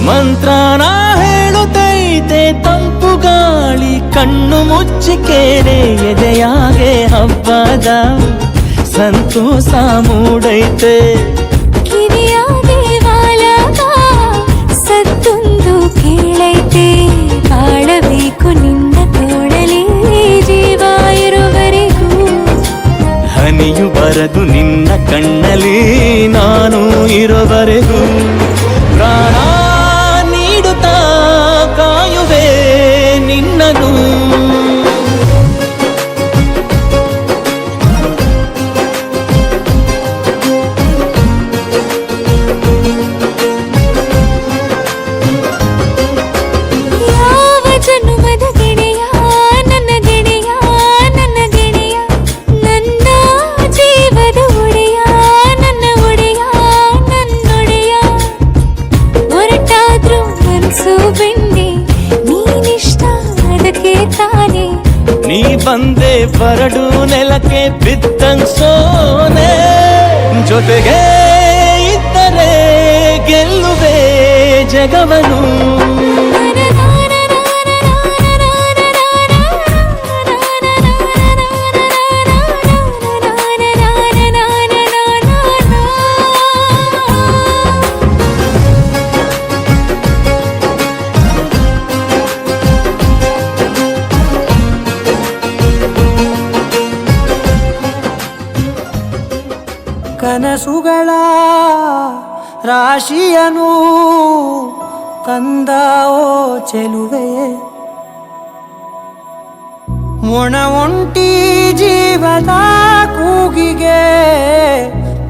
ಮಂತ್ರನ ಹೇಳುತ್ತೈತೆ ತಂಪು ಗಾಳಿ ಕಣ್ಣು ಮುಚ್ಚಿಕೇರೆ ಎದೆಯಾಗೆ ಹಬ್ಬದ ಸಂತೋಷ ಮೂಡೈತೆ ಕಿರಿಯ ದೇವಾಲಯ ಸತ್ತೊಂದು ಕೇಳೈತೆ ಬಾಳಬೇಕು ನಿನ್ನ ತೋಳಲಿ ಜೀವ ಇರುವರೆಗೂ ಹನಿಯು ಬರದು ನಿನ್ನ ಕಣ್ಣಲ್ಲಿ ನಾನು ಇರುವರೆಗೂ ಪ್ರಾಣ ನೀಡುತ್ತಾ ಕಾಯುವೆ ನಿನ್ನನು ಯಾವ ಜನ್ಮದ ಗೆಳೆಯ ನನ್ನ ಗೆಳೆಯ ನನ್ನ ಗೆಳೆಯ ನನ್ನ ಜೀವದ ಒಡೆಯ ನನ್ನ ಒಡೆಯ ನನ್ನೊಡೆಯ ಹೊರಟಾದ್ರೂ ಮನಸ್ಸು ಬೆಂಡೆ ನೀನಿಷ್ಟ ಅದಕ್ಕೆ ತಾನೇ ನೀ ಬಂದೆ ಬರಡು ನೆಲಕ್ಕೆ ಬಿದ್ದಂಗ್ ಸೋನೆ ಜೊತೆಗೆ ಇದ್ದರೆ ಗೆಲ್ಲುವೆ ಜಗವನು ಕನಸುಗಳ ರಾಶಿಯನು ತಂದ ಓ ಚೆಲುವೆ ಒಣ ಒಂಟಿ ಜೀವದ ಕೂಗಿಗೆ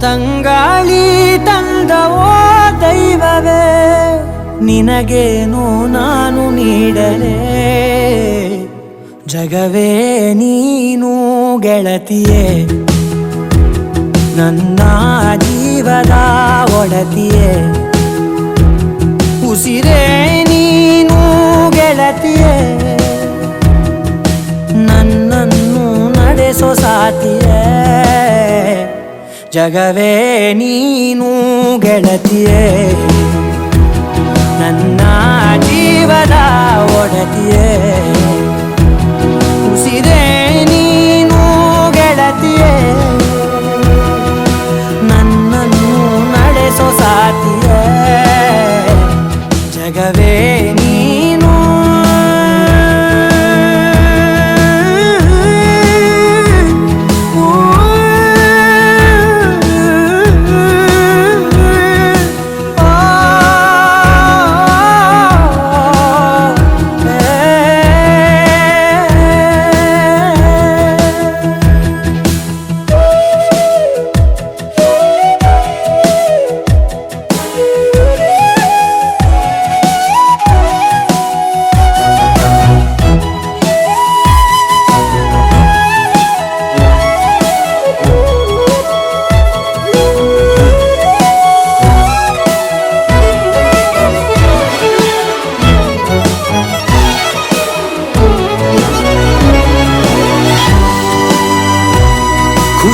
ತಂಗಾಳಿ ತಂದವೋ ದೈವವೇ ನಿನಗೇನು ನಾನು ನೀಡಲೇ ಜಗವೇ ನೀನು ಗೆಳತಿಯೇ ನನ್ನ ಜೀವದ ಒಡತಿಯೇ ಉಸಿರೇ ನೀನು ಗೆಳತಿಯೇ ನನ್ನನ್ನು ನಡೆಸೋ ಸಾತಿಯೇ ಜಗವೇ ನೀನು ಗೆಳತಿಯೇ ನನ್ನ ಜೀವದ ಒಡತಿಯೇ ಉಸಿರೇ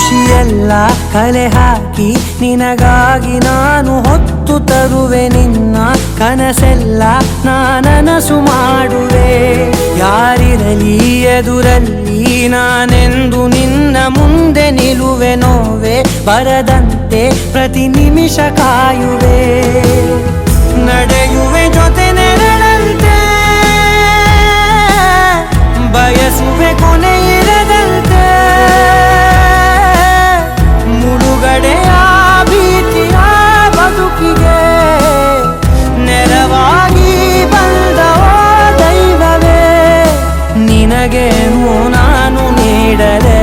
ಖುಷಿಯೆಲ್ಲ ಕಲೆ ಹಾಕಿ ನಿನಗಾಗಿ ನಾನು ಹೊತ್ತು ತರುವೆ ನಿನ್ನ ಕನಸೆಲ್ಲ ನಾನನಸು ಮಾಡುವೆ ಯಾರಿರಲಿ ಎದುರಲ್ಲಿ ನಾನೆಂದು ನಿನ್ನ ಮುಂದೆ ನಿಲ್ಲುವೆ ನೋವೆ ಬರದಂತೆ ಪ್ರತಿ ನಿಮಿಷ ಕಾಯುವೆ ನಡೆಯುವೆ ಜೊತೆ ನೆರಳಂತೆ ಬಯಸುವೆ ಕೊನೆ ಇರದಂತೆ ಮುಳುಗಡೆಯ ಭೀತಿಯ ಬದುಕಿಗೆ ನೆರವಾಗಿ ಬಂದವ ದೈವವೇ ನಿನಗೇನು ನಾನು ನೀಡಲೆ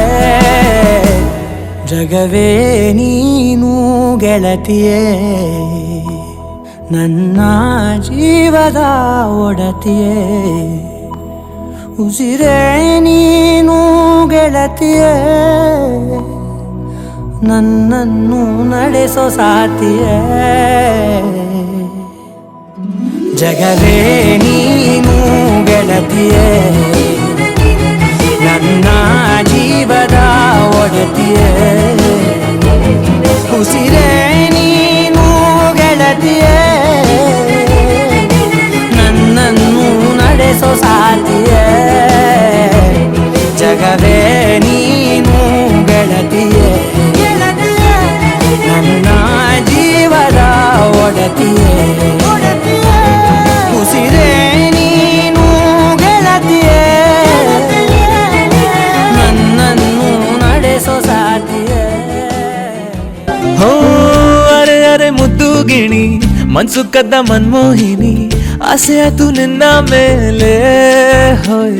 ಜಗವೇ ನೀನು ಗೆಳತಿಯೇ ನನ್ನ ಜೀವದ ಒಡತಿಯೇ ಉಸಿರೇ ನೀನು ಗೆಳತಿಯೇ ನನ್ನನ್ನು ನಡೆಸೋ ಸಾತಿಯೇ ಜಗವೇ ನೀನು ಗೆಳತಿಯೇ ನನ್ನ ಜೀವದ ಒಡತಿಯೇ ಉಸಿರೇ ನೀನು ಗೆಳತಿಯೇ ನನ್ನನ್ನು ನಡೆಸೋ ಸಾತಿಯೇ ಜಗವೇ ನೀನು ಗೆಳತಿಯೇ ನನ್ನ ಜೀವದ ಒಡತಿಯೇ ಉಸಿರೇ ನೀನು ಗೆಳತಿಯೇ ನನ್ನನ್ನು ನಡೆಸೋ ಸಾತಿಯೇ ಹೋ ಅರೆ ಅರೆ ಮುದ್ದು ಗಿಣಿ ಮನ್ಸು ಕದ್ದ ಮನ್ಮೋಹಿನಿ ಆಸೆ ಆತು ನಿನ್ನ ಮೇಲೆ ಹೋಯ್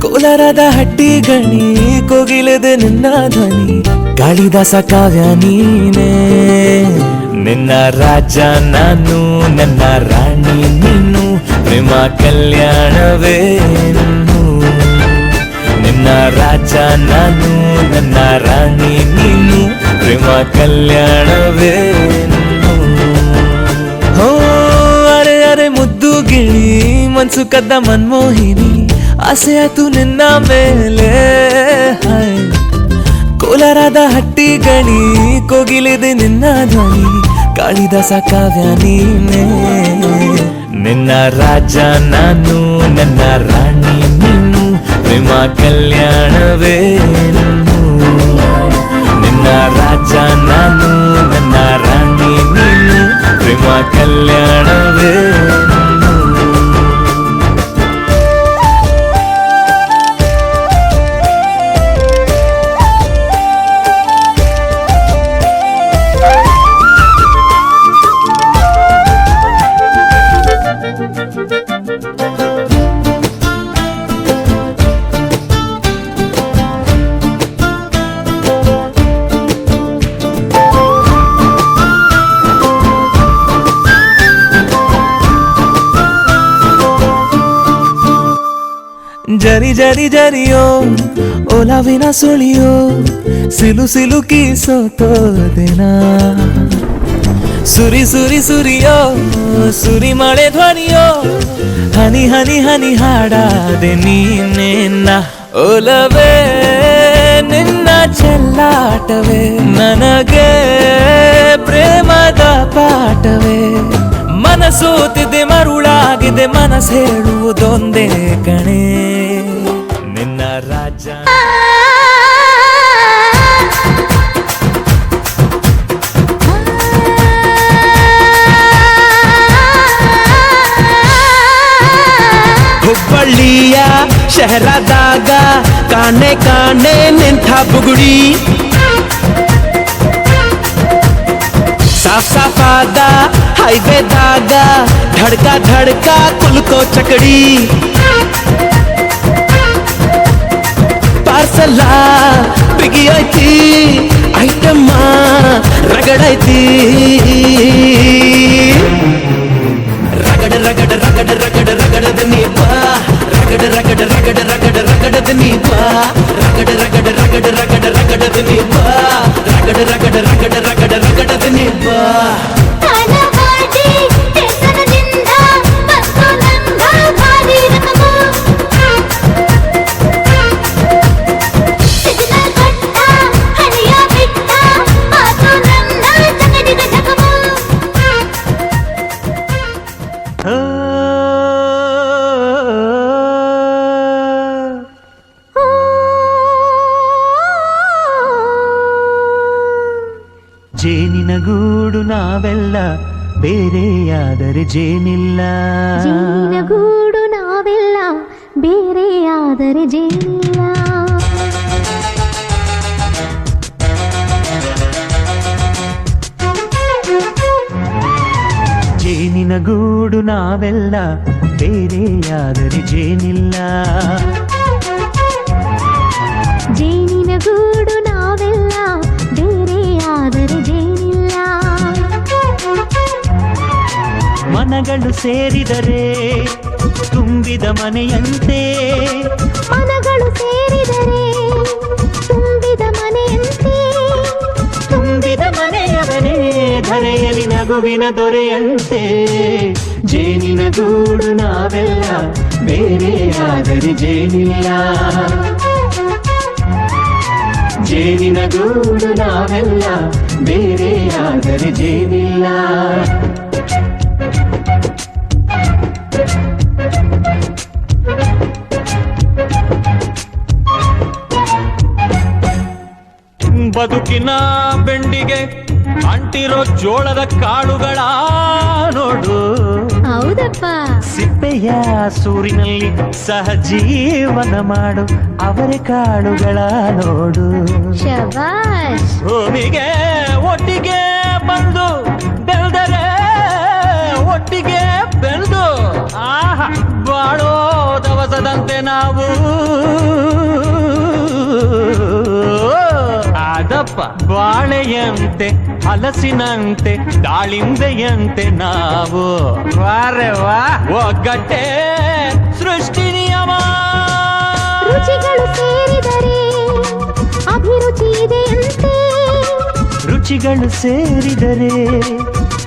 ಕೋಲಾರದ ಹಟ್ಟಿ ಗಣಿ ಕೋಗಿಲೆದೆ ನಿನ್ನ ಧ್ವನಿ ಗಾಳಿದಾಸ ಕಾವ್ಯ ನೀನೇ ನಿನ್ನ ರಾಜ ನಾನು ನನ್ನ ರಾಣಿ ನೀನು ಪ್ರೇಮ ಕಲ್ಯಾಣವೇನು ನಿನ್ನ ರಾಜ ನಾನು ನನ್ನ ರಾಣಿ ನೀನು ಪ್ರೇಮ ಕಲ್ಯಾಣವೇನು ಹೋ ಅರೆ ಅರೆ ಮುದ್ದು ಗಿಳಿ ಮನ್ಸು ಕದ್ದ ಮನ್ಮೋಹಿನಿ ಆಸೆ ಆತು ನಿನ್ನ ಮೇಲೆ ಹಾಯ್ ಕೋಲಾರದ ಹಟ್ಟಿ ಗಣಿ ಕೋಗಿಲಿದೆ ನಿನ್ನ ಧ್ವನಿ ಕಾಳಿದಾಸ ಕಾವ್ಯ ನೀನೇ ನಿನ್ನ ರಾಜ ನಾನು ನನ್ನ ರಾಣಿ ನೀನು ಪ್ರೇಮ ಕಲ್ಯಾಣವೇನು ನಿನ್ನ ರಾಜ ನಾನು ನನ್ನ ರಾಣಿ ನೀನು ಪ್ರೇಮ ಕಲ್ಯಾಣವೇನು ಜರಿ ಜರಿ ಜರಿಯೋ ಒಲವಿನ ಸುಳಿಯೋ ಸಿಲು ಸಿಲುಕಿ ಸೋತೋದೆನ ಸುರಿ ಸುರಿ ಸುರಿಯೋ ಸುರಿ ಮಳೆ ಧ್ವನಿಯೋ ಹನಿ ಹನಿ ಹನಿ ಹಾಡಾದೆ ನೀನೆನ್ನ ಒಲವೇ ನಿನ್ನ ಚೆಲ್ಲಾಟವೇ ನನಗೆ ಪ್ರೇಮದ ಪಾಠವೇ ಮನಸೋತಿದೆ ಮರುಳಾಗಿದೆ ಮನಸ್ಸು ಹೇಳುವುದೊಂದೇ ಕಣೆ ನಿನ್ನ ರಾಜ ಹುಬ್ಬಳ್ಳಿಯ ಶಹರದಾಗ ಕಾಣೆ ಕಾಣೆ ನಿಂತ ಬುಗುಡಿ ಸಾಫ್ ಸಾಫಾದ ಹೈವೇದಾಗ ಧಡ್ಕ ಧಡ್ಕ ಕುಲ್ಕೋ ಚಕಡಿ ಪಾರ್ಸಲ ಬಿಗಿ ಐತಿ ಐಟಮ್ಮ ರಗಡೈತಿ ರಗಡ ರಗಡ ರಗಡ ರಗಡ ರಗಡದ ನೀಪ ರಗಡ ರಗಡ ರಗಡ ರಗಡ ರಗಡದ ನೀಪ ರಗಡ ರಗಡ ರಗಡ ರಗಡ ರಗಡದ ನೀಪ ರಗಡ ರಗಡ ರಗಡ ರಗಡ ರಗಡದ ನೀಪ ಸಿಗ್ನಲ್ ಕೊಟ್ಟ ಗೂಡು ನಾವೆಲ್ಲ ಬೇರೆಯಾದರೆ ಜೇನಿಲ್ಲ. ಜೇನಿನ ಗೂಡು ನಾವೆಲ್ಲ ಬೇರೆಯಾದರೆ ಜೇನಿಲ್ಲ. ಜೇನಿನ ಗೂಡು ನಾವೆಲ್ಲ ಬೇರೆಯಾದರೆ ಜೇನಿಲ್ಲ. ಜೇನಿನ ಗೂಡು ನಾವೆಲ್ಲ ಬೇರೆಯಾದರೆ ಜೇನಿಲ್ಲ. ಮನಗಳು ಸೇರಿದರೆ ತುಂಬಿದ ಮನೆಯಂತೆ. ಮನಗಳು ಸೇರಿದರೆ ತುಂಬಿದ ಮನೆಯಂತೆ. ತುಂಬಿದ ಮನೆಯವನೇ ಧರೆಯಲ್ಲಿ ನಗುವಿನ ದೊರೆಯಂತೆ. ಜೇನಿನ ಗೂಡು ನಾವೆಲ್ಲ ಬೇರೆಯಾದರೆ ಜೇನಿಲ್ಲ. ಜೇನಿನ ಗೂಡು ನಾವೆಲ್ಲ ಬೇರೆಯಾದರೆ ಜೇನಿಲ್ಲ. ಬದುಕಿನ ಬೆಂಡಿಗೆ ಅಂಟಿರೋ ಜೋಳದ ಕಾಳುಗಳ ನೋಡು. ಹೌದಪ್ಪ. ಸಿಪ್ಪೆಯ ಸೂರಿನಲ್ಲಿ ಸಹಜೀವನ ಮಾಡು ಅವರೆ ಕಾಳುಗಳ ನೋಡು. ಶಬಾಷ್. ಭೂಮಿಗೆ ಒಟ್ಟಿಗೆ ಬಂದು ಬೆಳೆದರೆ ಒಟ್ಟಿಗೆ ಬೆಳೆದು ಆಹಾ ಬಾಳೋ ದವಸದಂತೆ ನಾವು. ಅದಪ್ಪ ಬಾಳೆಯಂತೆ ಹಲಸಿನಂತೆ ದಾಳಿಂಬೆಯಂತೆ ನಾವು. ವಾರೆ ವಾ ಒಗ್ಗಟ್ಟೆ ಸೃಷ್ಟಿ ನಿಯಮ. ರುಚಿಗಳು ಸೇರಿದರೆ ಅಭಿರುಚಿ ಇದೆಯಂತೆ. ರುಚಿಗಳು ಸೇರಿದರೆ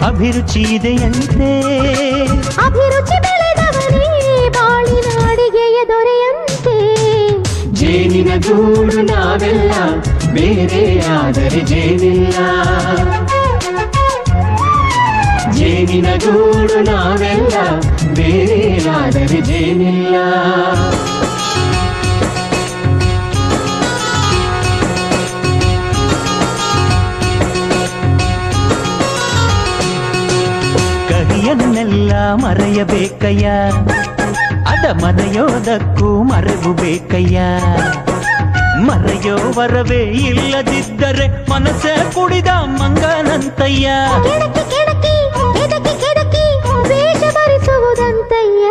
ಅಭಿರುಚಿ ಇದೆಯಂತೆ. ಅಭಿರುಚಿ ಬೆಳೆದವನೇ ಬಾಳಿನ ಅಡಿಗೆಯ ದೊರೆಯಂತೆ. ಜೇನಿನ ಗೂಡು ನಾವೆಲ್ಲ ಬೇರೆಯಾದರೆ ಜೇನಿಲ್ಲ. ಜೇನಿನ ಗೂಡು ನಾವೆಲ್ಲ ಬೇರೆಯಾದರೆ ಜೇನಿಲ್ಲ. ಕಹಿಯನ್ನೆಲ್ಲ ಮರೆಯಬೇಕಯ್ಯ, ಅದ ಮರೆಯೋದಕ್ಕೂ ಮರೆವು ಬೇಕಯ್ಯ. ಮರೆಯೋ ವರವೇ ಇಲ್ಲದಿದ್ದರೆ ಮನಸ್ಸೇ ಕುಡಿದ ಮಂಗನಂತಯ್ಯ. ಕೆಡಕಿ ಕೆಡಕಿ ಕೆಡಕಿ ಕೆಡಕಿ ವೇಷ ಭರಿಸುವುದಂತಯ್ಯ.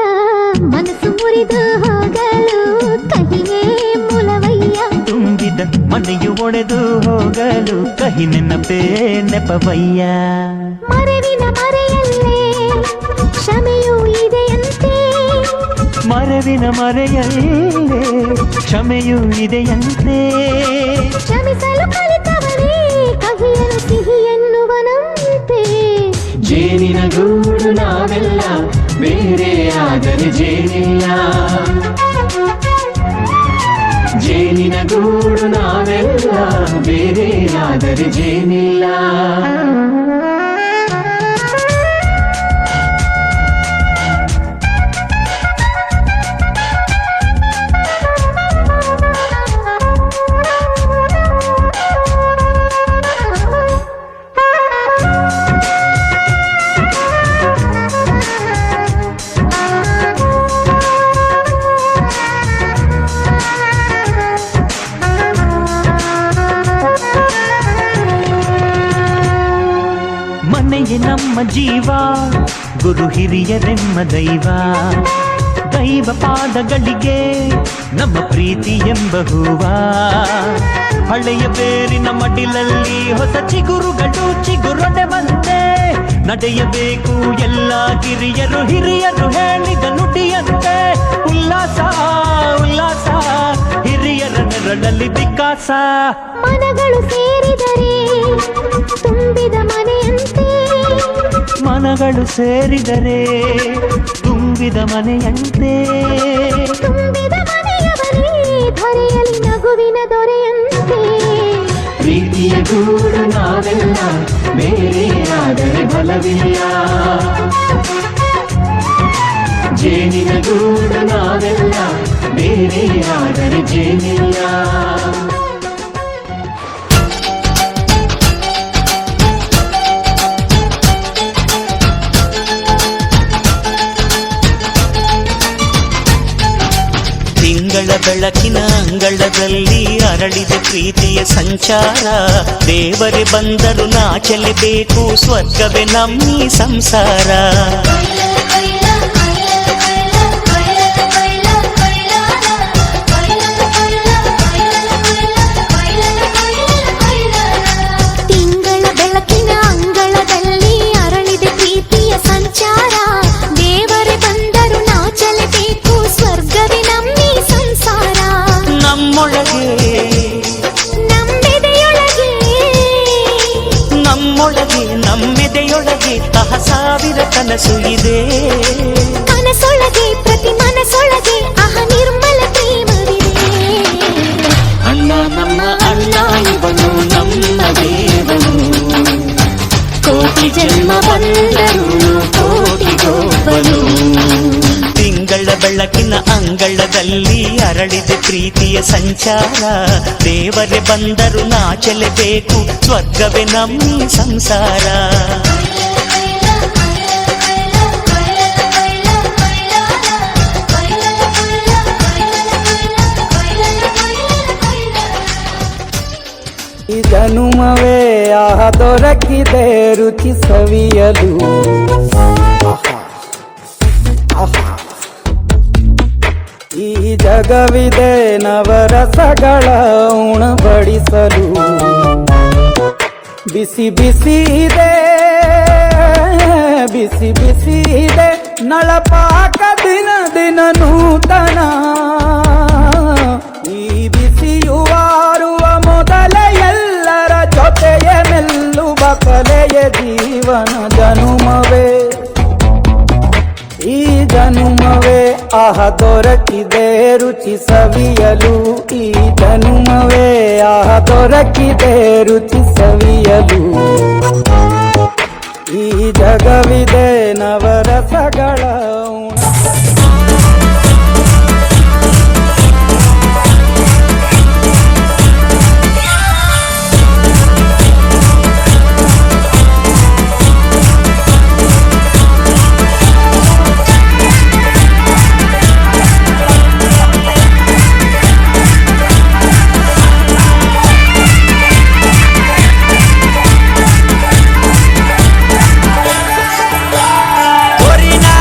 ಮನಸ್ಸು ಮುರಿದು ಹೋಗಲು ಕಹಿಯೇ ಮೂಲವಯ್ಯ. ತುಂಬಿದ ಮನೆಯು ಒಡೆದು ಹೋಗಲು ಕಹಿ ನೆನಪೇ ನೆಪವಯ್ಯ. ಮರೆವಿನ ಮರೆಯಲ್ಲೇ ಕ್ಷಮೆಯೂ ಇದೆಯಂತೆ. ಮರೆವಿನ ಮರೆಯಲ್ಲೇ ಕ್ಷಮೆಯೂ ಇದೆಯಂತೆ. ಕ್ಷಮಿಸಲು ಕಲಿತವನೇ ಕಹಿಯನು ಸಿಹಿ ಎನ್ನುವನಂತೆ. ಜೇನಿನ ಗೂಡು ನಾವೆಲ್ಲ ಬೇರೆಯಾದರೆ ಜೇನಿಲ್ಲ. ಜೇನಿನ ಗೂಡು ನಾವೆಲ್ಲ ಬೇರೆಯಾದರೆ ಜೇನಿಲ್ಲ. ಮನೆಯೇ ನಮ್ಮ ಜೀವ, ಗುರು ಹಿರಿಯರೆಮ್ಮ ದೈವ. ದೈವ ಪಾದಗಳಿಗೆ ನಮ್ಮ ಪ್ರೀತಿ ಎಂಬ ಹೂವ. ಹಳೆಯ ಬೇರಿನ ಮಡಿಲಲ್ಲಿ ಹೊಸ ಚಿಗುರುಗಳು ಚಿಗುರೊಡೆ ಬಂದೆ. ನಡೆಯಬೇಕು ಎಲ್ಲ ಕಿರಿಯರು ಹಿರಿಯರು ಹೇಳಿದ ನುಡಿಯಂತೆ. ಉಲ್ಲಾಸ ಉಲ್ಲಾಸ ಹಿರಿಯರ ನೆರಳಲ್ಲಿ ವಿಕಾಸ. ಮನಗಳು ಸೇರಿದರೆ ತುಂಬಿದ ಮನೆಯಂತೆ. ಮನಗಳು ಸೇರಿದರೆ ತುಂಬಿದ ಮನೆಯಂತೆ. ತುಂಬಿದ ಮನೆಯವನೇ ಧರೆಯಲ್ಲಿ ನಗುವಿನ ದೊರೆಯಂತೆ. ಪ್ರೀತಿಯ ಗೂಡು ನಾವೆಲ್ಲ ಬೇರೆಯಾದರೆ ಬಲವಿಲ್ಲ. ಜೇನಿನ ಗೂಡು ನಾವೆಲ್ಲ ಬೇರೆಯಾದರೆ ಜೇನಿಲ್ಲ. ಅರಳಿದೆ ಪ್ರೀತಿಯ ಸಂಚಾರ ದೇವರೇ ಬಂದರು ನಾಚಲೇಬೇಕು ಸ್ವರ್ಗವೇ ನಮ್ಮಿ ಸಂಸಾರ ತಿಂಗಳ ಬೆಳಕಿನ ಅಂಗಳದಲ್ಲಿ ಅರಳಿದೆ ಪ್ರೀತಿಯ ಸಂಚಾರ ದೇವರೇ ಬಂದರು ನಾಚಲೇಬೇಕು ಸ್ವರ್ಗವೇ ನಮ್ಮಿ ಸಂಸಾರ ನಮ್ಮೊಳಗೆ ನಮ್ಮೆದೆಯೊಳಗೆ ನಮ್ಮೊಳಗೆ ನಮ್ಮೆದೆಯೊಳಗೆ ಸಾವಿರ ಕನಸು ಇದೆ ಕನಸೊಳಗೆ ಪ್ರತಿ ಮನಸೊಳಗೆ ಅಹ ನಿರ್ಮಲ ಪ್ರೇಮವಿದೆ ಅಣ್ಣ ನಮ್ಮ ಅಣ್ಣ ಇವನು ನಮ್ಮ ದೇವನು ಕೋಟಿ ಜನ್ಮ ಬಂದರು ಕೋಟಿಗೊಬ್ಬನು ತಿಂಗಳ ಬೆಳಕಿನ ಅಂಗಳದಲ್ಲಿ ಅರಳಿದೆ ಪ್ರೀತಿಯ ಸಂಚಾರ ದೇವರೇ ಬಂದರು ನಾಚಲೇಬೇಕು ಸ್ವರ್ಗವೇ ನಮ್ಮಿ ಸಂಸಾರ ಈ ಜನುಮವೇ ಆಹ ದೊರಕಿದೆ ರುಚಿ ಸವಿಯಲು ಈ ಜಗವಿದೆ ನವರಸಗಳ ಉಣಬಡಿಸಲು ಬಿಸಿ ಬಿಸಿ ಇದೆ ಬಿಸಿ ಬಿಸಿ ಇದೆ ನಳಪಾಕ ದಿನ ದಿನ ನೂತನ ಈ ಬಿಸಿಯುವಾರುವ ಮೊದಲೇ ಎಲ್ಲರ ಜೊತೆಯ ನಿಲ್ಲುವ ಕಲೆಯ ಜೀವನ ಜನುಮವೇ ಈ ಜನುಮವೇ ಆಹ ದೊರಕಿದೆ ರುಚಿ ಸವಿಯಲು ಈ ಜನುಮವೇ ಆಹ ದೊರಕಿದೆ ರುಚಿ ಸವಿಯಲು ಈ ಜಗವಿದೆ ನವರಸಗಳ Orina,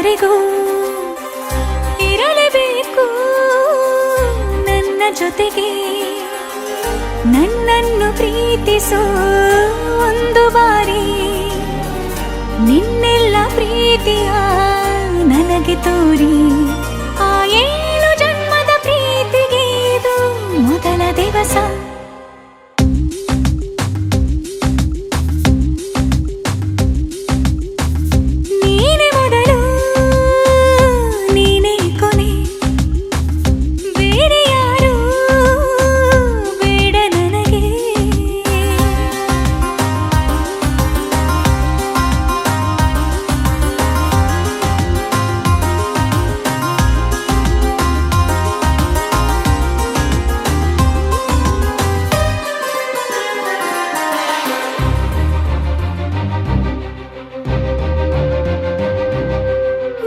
ಕೊನೆಯವರೆಗೂ ಇರಲೇಬೇಕು ನನ್ನ ಜೊತೆಗೆ. ನನ್ನನ್ನು ಪ್ರೀತಿಸೋ ಒಂದು ಬಾರಿ ನಿನ್ನೆಲ್ಲ ಪ್ರೀತಿಯ ನನಗೆ ತೋರಿ. ಆ 7 ಜನ್ಮದ ಪ್ರೀತಿಗೆ ಇದು ಮೊದಲ ದಿವಸ. ನೀನೇ ಮೊದಲು ನೀನೇ ಕೊನೆ, ಬೇರೆ ಯಾರು ಬೇಡ ನನಗೆ.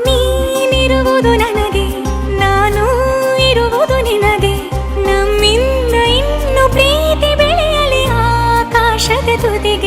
ನೀನಿರುವುದು ನನಗೆ, ನಾನು ಇರುವುದು ನಿನಗೆ. ನಮ್ಮಿಂದ ಇನ್ನು ಪ್ರೀತಿ ಬೆಳೆಯಲಿ ಆಕಾಶದ ತುದಿಗೆ.